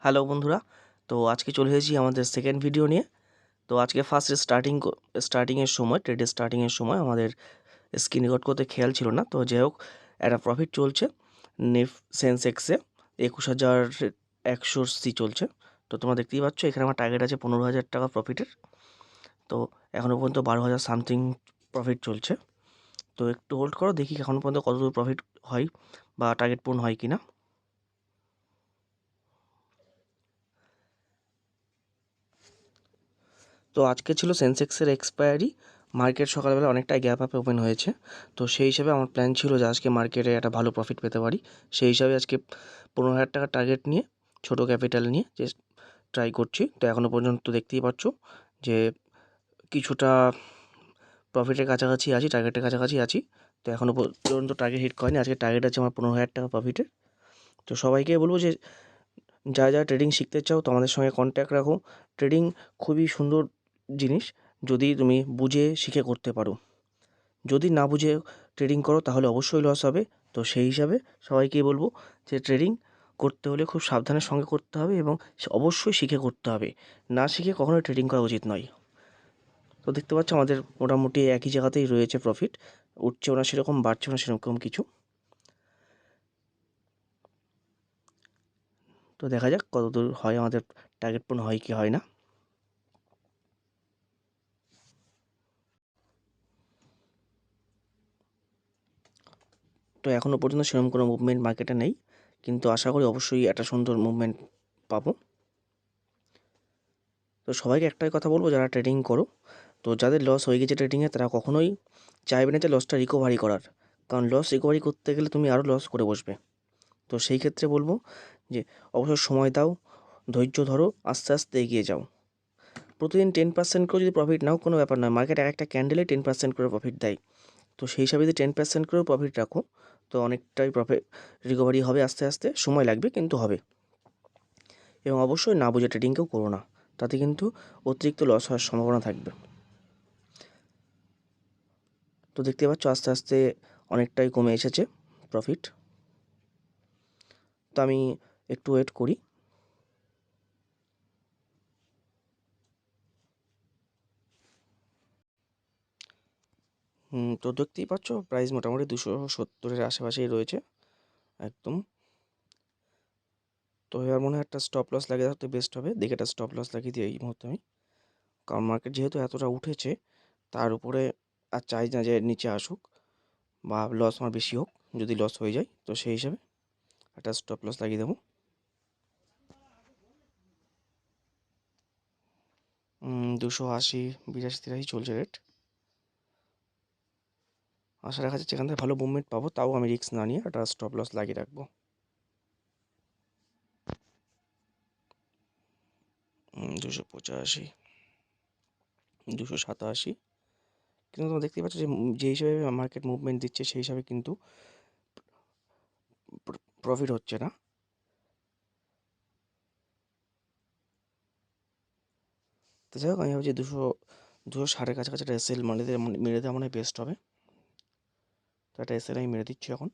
Hello বন্ধুরা, তো আজকে চলে এসেছি আমাদের সেকেন্ড ভিডিও নিয়ে। তো আজকে ফার্স্ট স্টার্টিংয়ের সময়, ট্রেডের স্টার্টিংয়ের সময় আমাদের স্ক্রিন রেকর্ড করতে খেয়াল ছিল না। তো যাই হোক, একটা প্রফিট চলছে সেন্সেক্সে 21,180 চলছে। তো তোমরা দেখতেই পাচ্ছ এখানে আমার টার্গেট আছে 15,000 টাকা প্রফিটের। তো এখনও পর্যন্ত 12,000 সামথিং প্রফিট চলছে। তো একটু হোল্ড করো, দেখি এখনও পর্যন্ত কতদূর প্রফিট হয় বা টার্গেট পূরণ হয় কি না। তো আজকে ছিল সেন্সেক্সের এক্সপায়ারি। মার্কেট সকালবেলা অনেকটাই গ্যাপ আপে ওপেন হয়েছে। তো সেই হিসাবে আমার প্ল্যান ছিল যে আজকে মার্কেটে একটা ভালো প্রফিট পেতে পারি। সেই হিসাবে আজকে 15,000 টাকা টার্গেট নিয়ে, ছোটো ক্যাপিটাল নিয়ে যে ট্রাই করছি। তো এখনও পর্যন্ত দেখতেই পাচ্ছ যে কিছুটা প্রফিটের কাছাকাছি আছি, টার্গেটের কাছাকাছি আছি। তো এখনও পর্যন্ত টার্গেট হিট করেনি। আজকে টার্গেট আছে আমার 15,000 টাকা প্রফিটের। তো সবাইকে বলবো যে যারা ট্রেডিং শিখতে চাও তো আমাদের সঙ্গে কন্ট্যাক্ট রাখো। ট্রেডিং খুবই সুন্দর জিনিস, যদি তুমি বুঝে শিখে করতে পারো। যদি না বুঝে ট্রেডিং করো তাহলে অবশ্যই লস হবে। তো সেই হিসাবে সবাইকেই বলবো যে ট্রেডিং করতে হলে খুব সাবধানের সঙ্গে করতে হবে এবং অবশ্যই শিখে করতে হবে। না শিখে কখনোই ট্রেডিং করা উচিত নয়। তো দেখতে পাচ্ছ আমাদের মোটামুটি একই জায়গাতেই রয়েছে প্রফিট, উঠছেও না সেরকম, বাড়ছেও না সেরকম কিছু। তো দেখা যাক কতদূর হয়, আমাদের টার্গেট পূরণ হয় কি হয় না। তো এখনও পর্যন্ত সেরকম কোনো মুভমেন্ট মার্কেটে নেই, কিন্তু আশা করি অবশ্যই একটা সুন্দর মুভমেন্ট পাবো। তো সবাইকে একটাই কথা বলবো, যারা ট্রেডিং করো, তো যাদের লস হয়ে গেছে ট্রেডিংয়ে তারা কখনোই চাইবে না যে লসটা রিকভারি করার। কারণ লস রিকভারি করতে গেলে তুমি আরও লস করে বসবে। তো সেই ক্ষেত্রে বলবো যে অবশ্যই সময় দাও, ধৈর্য ধরো, আস্তে আস্তে এগিয়ে যাও। প্রতিদিন 10% করে যদি প্রফিট নাও কোনো ব্যাপার নয়, মার্কেট একটা ক্যান্ডেলে 10% করে প্রফিট দেয়। তো সেই হিসাবে যদি 10% করেও প্রফিট রাখো তো অনেকটাই প্রফিট রিকভারি হবে। আস্তে আস্তে সময় লাগবে, কিন্তু হবে। এবং অবশ্যই না বুঝে ট্রেডিংকেও করো না, তাতে কিন্তু অতিরিক্ত লস হওয়ার সম্ভাবনা থাকবে। তো দেখতে পাচ্ছ আস্তে আস্তে অনেকটাই কমে এসেছে প্রফিট। তো আমি একটু ওয়েট করি। তো দেখতেই পাচ্ছ প্রাইস মোটামুটি 270-এর আশেপাশেই রয়েছে একদম। তো এবার মনে হয় একটা স্টপ লস লাগিয়ে রাখতে বেস্ট হবে। দেখে একটা স্টপ লস লাগিয়ে দিই এই মুহূর্তে আমি। কারণ মার্কেট যেহেতু এতটা উঠেছে, তার উপরে আর চাই না যে নিচে আসুক বা লস আমার বেশি হোক। যদি লস হয়ে যায় তো সেই হিসাবে একটা স্টপ লস লাগিয়ে দেবো। 280, 82, 83 চলছে রেট। আশা রাখা যাচ্ছে এখান থেকে ভালো মুভমেন্ট পাবো, তাও আমি রিস্ক না নিয়ে একটা স্টপ লস লাগিয়ে রাখবো। 285, 287। কিন্তু তোমরা দেখতেই পাচ্ছ যে যে হিসাবে মার্কেট মুভমেন্ট দিচ্ছে সেই হিসাবে কিন্তু প্রফিট হচ্ছে না। তো যাই হোক, আমি ভাবছি 260-এর কাছাকাছি একটা এসএল মেরে দেওয়া মনে হয় বেস্ট হবে। তো একটা এসএল আমি মেরে দিচ্ছি এখন।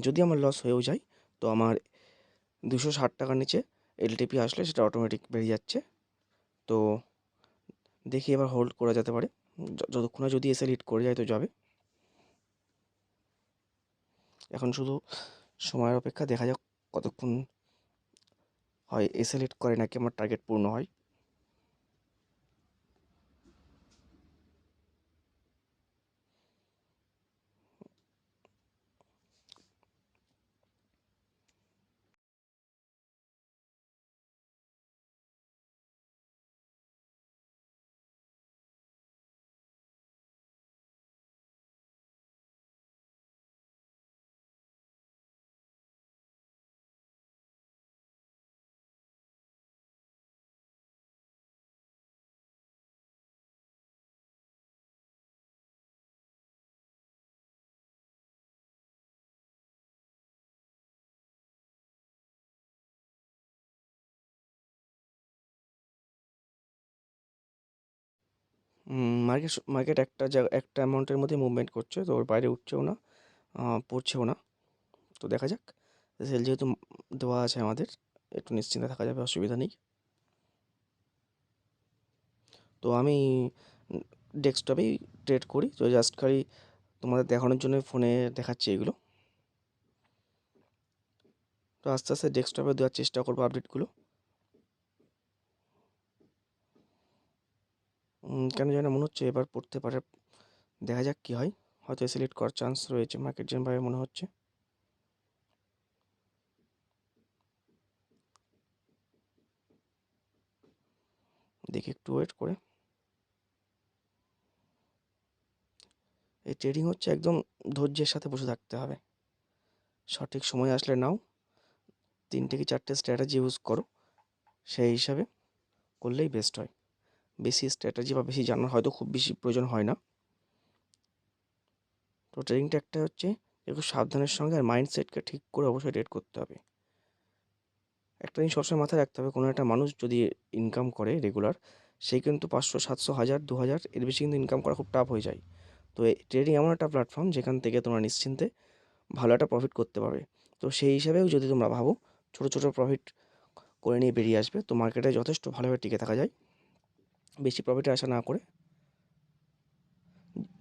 যদি আমার লস হয়েও যায় তো আমার 260 টাকার নিচে এলটিপি আসলে সেটা অটোমেটিক বেরিয়ে যাচ্ছে। তো দেখি এবার হোল্ড করা যেতে পারে, যতক্ষণ না যদি এসএল হিট করে যায় তো যাবে। এখন শুধু সময়ের অপেক্ষা, দেখা যাক কতক্ষণ হয় এসএল হিট করে নাকি আমার টার্গেট পূর্ণ হয়। মার্কেট একটা জায়গা একটা অ্যামাউন্টের মধ্যে মুভমেন্ট করছে, তো ওর বাইরে উঠছেও না, পড়ছেও না। তো দেখা যাক, সেল যেহেতু দেওয়া আছে আমাদের, একটু নিশ্চিন্তে থাকা যাবে, অসুবিধা নেই। তো আমি ডেস্কটপেই ট্রেড করি, তো জাস্ট খালি তোমাদের দেখানোর জন্য ফোনে দেখাচ্ছি এগুলো। তো আস্তে আস্তে ডেস্কটপে দেওয়ার চেষ্টা করবো আপডেটগুলো। কেন জানি না মনে হচ্ছে এবার পড়তে পারে, দেখা যাক কী হয়। হয়তো সিলেক্ট করার চান্স রয়েছে মার্কেট যেভাবে মনে হচ্ছে। দেখি একটু ওয়েট করে। এই ট্রেডিং হচ্ছে একদম ধৈর্যের সাথে বসে থাকতে হবে। সঠিক সময় আসলে নাও, 3টে কি 4টে স্ট্র্যাটেজি ইউজ করো, সেই হিসাবে করলেই বেস্ট হয়। বেশি স্ট্র্যাটেজি বা বেশি জানার হয়তো খুব বেশি প্রয়োজন হয় না। তো ট্রেডিংটা একটা হচ্ছে একটু সাবধানের সঙ্গে আর মাইন্ডসেটকে ঠিক করে অবশ্যই ট্রেড করতে হবে। একটা জিনিস সবসময় মাথায় রাখতে হবে, কোনো একটা মানুষ যদি ইনকাম করে রেগুলার, সে কিন্তু 500, 700, 1000, 2000 এর বেশি কিন্তু ইনকাম করা খুব টাফ হয়ে যায়। তো এই ট্রেডিং এমন একটা প্ল্যাটফর্ম যেখান থেকে তোমরা নিশ্চিন্তে ভালো একটা প্রফিট করতে পারবে। তো সেই হিসাবেও যদি তোমরা ভাবো ছোটো ছোটো প্রফিট করে নিয়ে বেরিয়ে আসবে, তো মার্কেটে যথেষ্ট ভালোভাবে টিকে থাকা যায়। বেশি প্রফিটের আশা না করে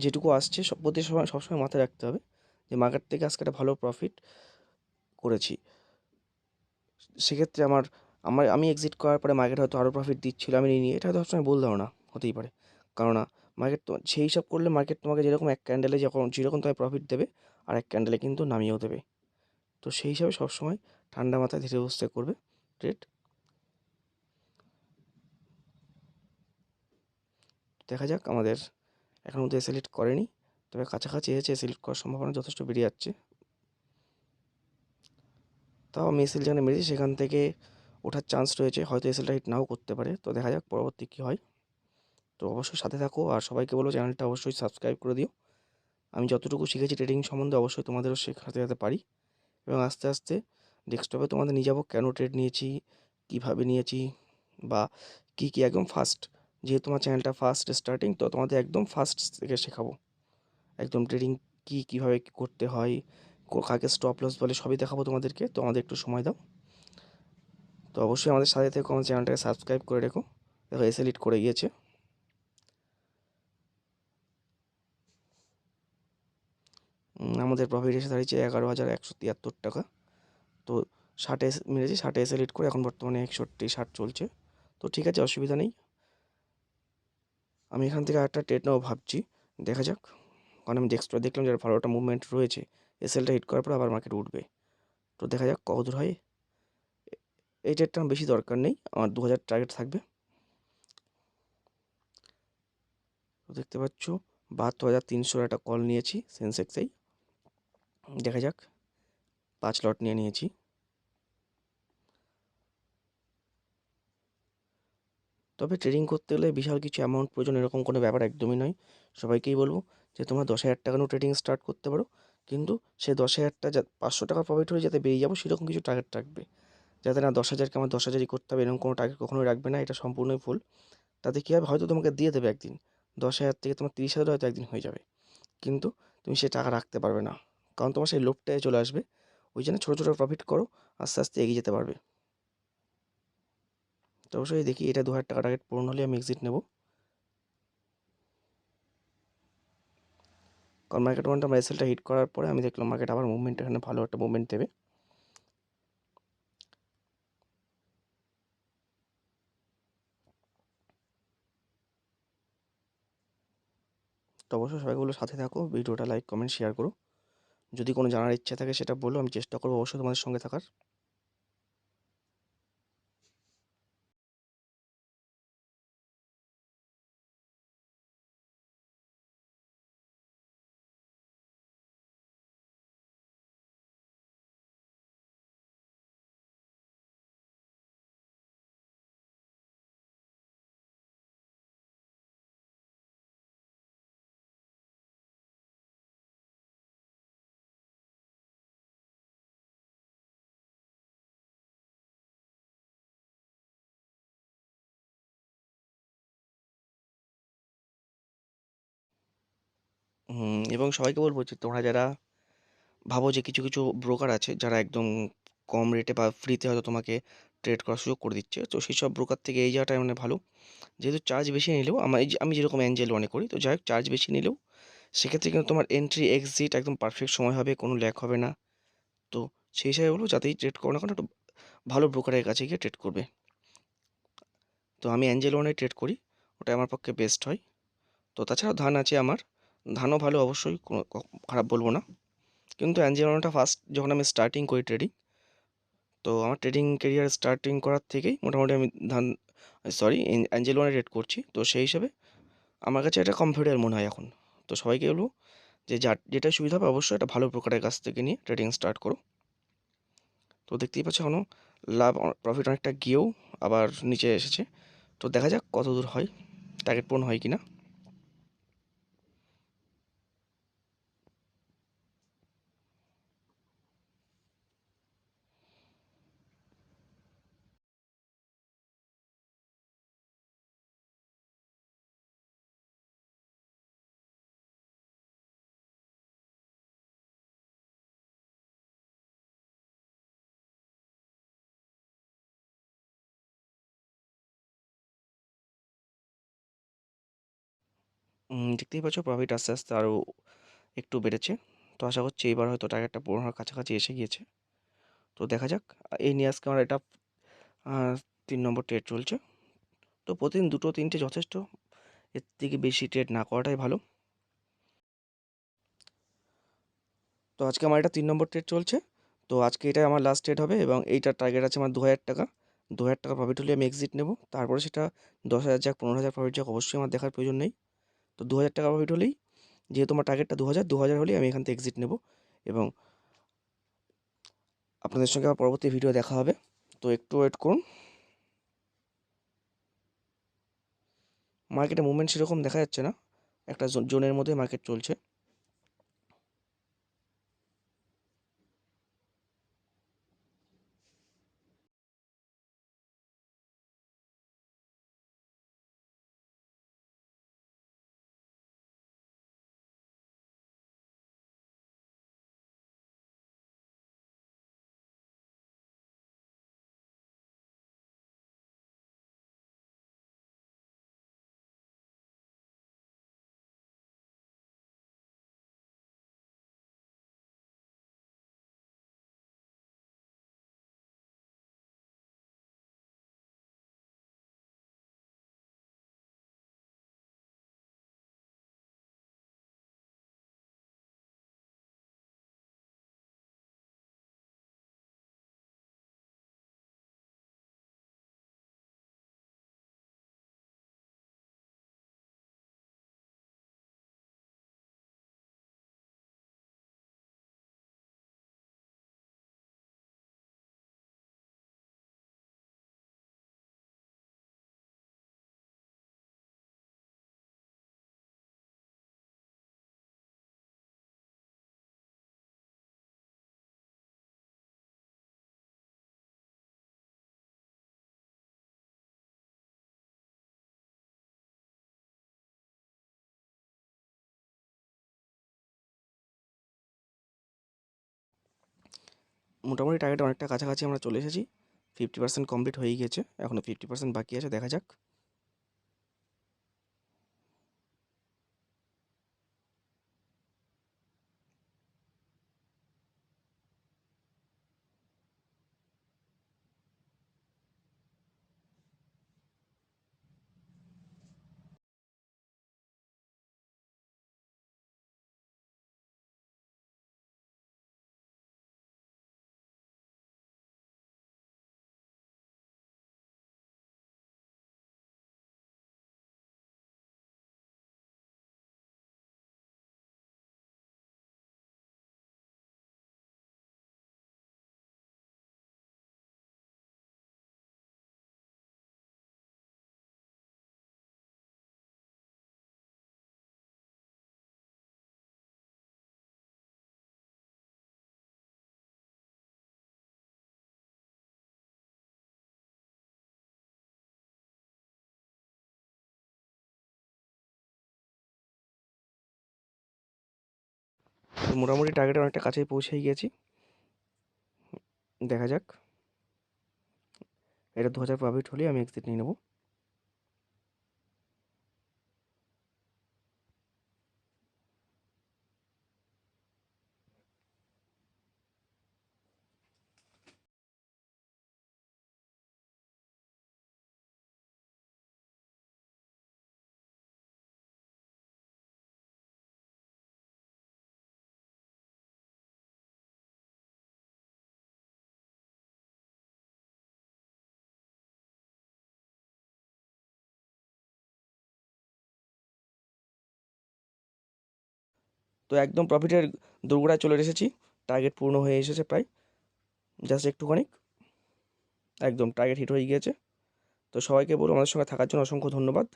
যেটুকু আসছে প্রতি সময় সবসময় মাথায় রাখতে হবে যে মার্কেট থেকে আজকে একটা ভালো প্রফিট করেছি। সেক্ষেত্রে আমি এক্সিট করার পরে মার্কেট হয়তো আরও প্রফিট দিচ্ছিল, আমি নিয়ে নিই, এটা হয়তো সবসময় ভুল ধারণা হতেই পারে। কেননা মার্কেট তো সেই হিসাব করলে মার্কেট তোমাকে যেরকম এক ক্যান্ডেলে যেরকম তোমায় প্রফিট দেবে, আর এক ক্যান্ডেলে কিন্তু নামিয়েও দেবে। তো সেই হিসাবে সবসময় ঠান্ডা মাথায় ধীরে সুস্থে করবে ট্রেড। দেখা যাক, আমাদের এখন মধ্যে সিলেক্ট করেনি, তবে কাছাকাছি এসেছে, সিলেক্ট করার সম্ভাবনা যথেষ্ট বেড়ে যাচ্ছে। তাও আমি এসএল যেখানে মেরেছি সেখান থেকে ওঠার চান্স রয়েছে, হয়তো এসএলটা হিট নাও করতে পারে। তো দেখা যাক পরবর্তী কী হয়। তো অবশ্যই সাথে থাকো, আর সবাইকে বলো চ্যানেলটা অবশ্যই সাবস্ক্রাইব করে দিও। আমি যতটুকু শিখেছি ট্রেডিং সম্বন্ধে অবশ্যই তোমাদেরও শেখাতে যেতে পারি, এবং আস্তে আস্তে ডেস্কটপে তোমাদের নিয়ে যাবো কেন ট্রেড নিয়েছি, কীভাবে নিয়েছি, বা কী কী একদম ফার্স্ট, যেহেতু তোমার চ্যানেলটা ফার্স্ট স্টার্টিং, তো তোমাদের একদম ফার্স্ট থেকে শেখাবো একদম ট্রেডিং কীভাবে কী করতে হয়, কাকে স্টপ লস বলে, সবই দেখাবো তোমাদেরকে। তো আমাদের একটু সময় দাও। তো অবশ্যই আমাদের সাথে থেকে আমার চ্যানেলটাকে সাবস্ক্রাইব করে রেখো। দেখো এসএল হিট করে গিয়েছে। আমাদের প্রফিট এসে দাঁড়িয়েছে 11,173 টাকা। তো 60 মেরেছি, 60 এসএল হিট করে এখন বর্তমানে 61, 60 চলছে। তো ঠিক আছে, অসুবিধা নেই। আমি এখান থেকে আরেকটা ট্রেড নেবো ভাবছি, দেখা যাক। কারণ আমি ডেস্কটপে দেখলাম যে ভালো একটা মুভমেন্ট রয়েছে, এসএলটা হিট করার পর আবার মার্কেট উঠবে। তো দেখা যাক কতদূর হয়। এই ট্রেডটা আমার বেশি দরকার নেই, আমার 2000 টার্গেট থাকবে। তো দেখতে পাচ্ছ 72,300 একটা কল নিয়েছি সেন্সেক্সেই। দেখা যাক, 5 লট নিয়ে নিয়েছি। তবে ট্রেডিং করতে গেলে বিশাল কিছু অ্যামাউন্ট প্রয়োজন এরকম কোনো ব্যাপার একদমই নয়। সবাইকেই বলবো যে তোমরা 10,000 টাকা নিয়েও ট্রেডিং স্টার্ট করতে পারো, কিন্তু সেই 10,000টা 500 টাকা প্রফিট হয়ে যাতে বেরিয়ে যাবো সেরকম কিছু টার্গেট রাখবে। যাতে না 10,000কে আমার 10,000ই করতে হবে এরকম কোনো টার্গেট কখনোই রাখবে না, এটা সম্পূর্ণই ভুল। তাতে কী হবে, হয়তো তোমাকে দিয়ে দেবে একদিন 10,000 থেকে তোমার 30,000 হয়তো একদিন হয়ে যাবে, কিন্তু তুমি সেই টাকা রাখতে পারবে না, কারণ তোমার সেই লোভটাই চলে আসবে। ওই জন্য ছোটো ছোটো প্রফিট করো, আস্তে আস্তে এগিয়ে যেতে পারবে। তো অবশ্যই দেখি এটা 2,000 টাকা টার্গেট পূরণ হলে আমি এক্সিট নেব, কারণ মার্কেট ওয়ানটা আমার এসএলটা হিট করার পরে আমি দেখলাম মার্কেট আবার মুভমেন্ট, এখানে ভালো একটা মুভমেন্ট দেবে। তো অবশ্যই সবাইগুলো সাথে থাকো, ভিডিওটা লাইক কমেন্ট শেয়ার করো। যদি কোনো জানার ইচ্ছা থাকে সেটা বলো, আমি চেষ্টা করবো অবশ্যই তোমাদের সঙ্গে থাকার। এবং সবাইকে বলবো যে তোমরা যারা ভাবো যে কিছু কিছু ব্রোকার আছে যারা একদম কম রেটে বা ফ্রিতে হয়তো তোমাকে ট্রেড করার সুযোগ করে দিচ্ছে, তো সেই সব ব্রোকার থেকে এই যাওয়াটাই মানে ভালো। যেহেতু চার্জ বেশি নিলেও আমি যেরকম অ্যাঞ্জেল ওয়ানে করি, তো যাই হোক চার্জ বেশি নিলেও সেক্ষেত্রে কিন্তু তোমার এন্ট্রি এক্সিট একদম পারফেক্ট সময় হবে, কোনো ল্যাগ হবে না। তো সেই হিসাবে বলবো যাতেই ট্রেড করো না কেন একটু ভালো ব্রোকারের কাছে গিয়ে ট্রেড করবে। তো আমি অ্যাঞ্জেল ওয়ানে ট্রেড করি, ওটাই আমার পক্ষে বেস্ট হয়। তো তাছাড়াও ধান আছে আমার, ধানও ভালো অবশ্যই, কোনো খারাপ বলবো না। কিন্তু অ্যাঞ্জেল ওয়ানটা ফার্স্ট যখন আমি স্টার্টিং করি ট্রেডিং, তো আমার ট্রেডিং কেরিয়ার স্টার্টিং করার থেকেই মোটামুটি আমি অ্যাঞ্জেল ওয়ানে ট্রেড করছি। তো সেই হিসাবে আমার কাছে এটা কমফোর্টেবল মনে হয় এখন। তো সবাইকে বলবো যে যেটা সুবিধা হবে অবশ্যই একটা ভালো ব্রোকারের কাছ থেকে নিয়ে ট্রেডিং স্টার্ট করো। তো দেখতেই পাচ্ছ এখনও লাভ প্রফিট অনেকটা গিয়েও আবার নিচে এসেছে। তো দেখা যাক কত দূর হয়, টার্গেট পূরণ হয় কি না। দেখতেই পাচ্ছ প্রফিট আস্তে আস্তে আরও একটু বেড়েছে। তো আশা করছি এবার হয়তো টার্গেটটা পূরণ হওয়ার কাছাকাছি এসে গিয়েছে। তো দেখা যাক। এই নিয়ে আজকে আমার এটা 3 নম্বর ট্রেড চলছে। তো প্রতিদিন 2-3টে যথেষ্ট, এর থেকে বেশি ট্রেড না করাটাই ভালো। তো আজকে আমার এটা 3 নম্বর ট্রেড চলছে। তো আজকে এটাই আমার লাস্ট ট্রেড হবে এবং এইটার টার্গেট আছে আমার 2,000 টাকা। 2,000 টাকা প্রফিট হলে আমি এক্সিট নেব। তারপরে সেটা 10,000 যাক, 15,000 প্রফিট যাক, অবশ্যই আমার দেখার প্রয়োজন নেই। তো 2,000 টাকা প্রফিট হলেই, যেহেতু আমার টার্গেটটা 2,000 হলেই আমি এখান থেকে এক্সিট নেব এবং আপনাদের সঙ্গে আমার পরবর্তী ভিডিও দেখা হবে। তো একটু ওয়েট করুন। মার্কেটে মুভমেন্ট সেরকম দেখা যাচ্ছে না, একটা জোনের মধ্যে মার্কেট চলছে। মোটামুটি টার্গেট অনেকটা কাছাকাছি আমরা চলে এসেছি। 50% কমপ্লিট হয়ে গিয়েছে, এখনও 50% বাকি আছে, দেখা যাক। তো মোটামুটি টার্গেটের অনেকটা কাছেই পৌঁছেই গিয়েছি। দেখা যাক, এটা 2000 প্রফিট হলেই আমি এক্সিট নিয়ে নেবো। তো একদম প্রফিটের দোরগোড়ায় চলে এসেছি, টার্গেট পূর্ণ হয়ে এসেছে প্রায়, জাস্ট একটুখানি, একদম টার্গেট হিট হয়ে গিয়েছে। তো সবাইকে বলবো আমাদের সঙ্গে থাকার জন্য অসংখ্য ধন্যবাদ।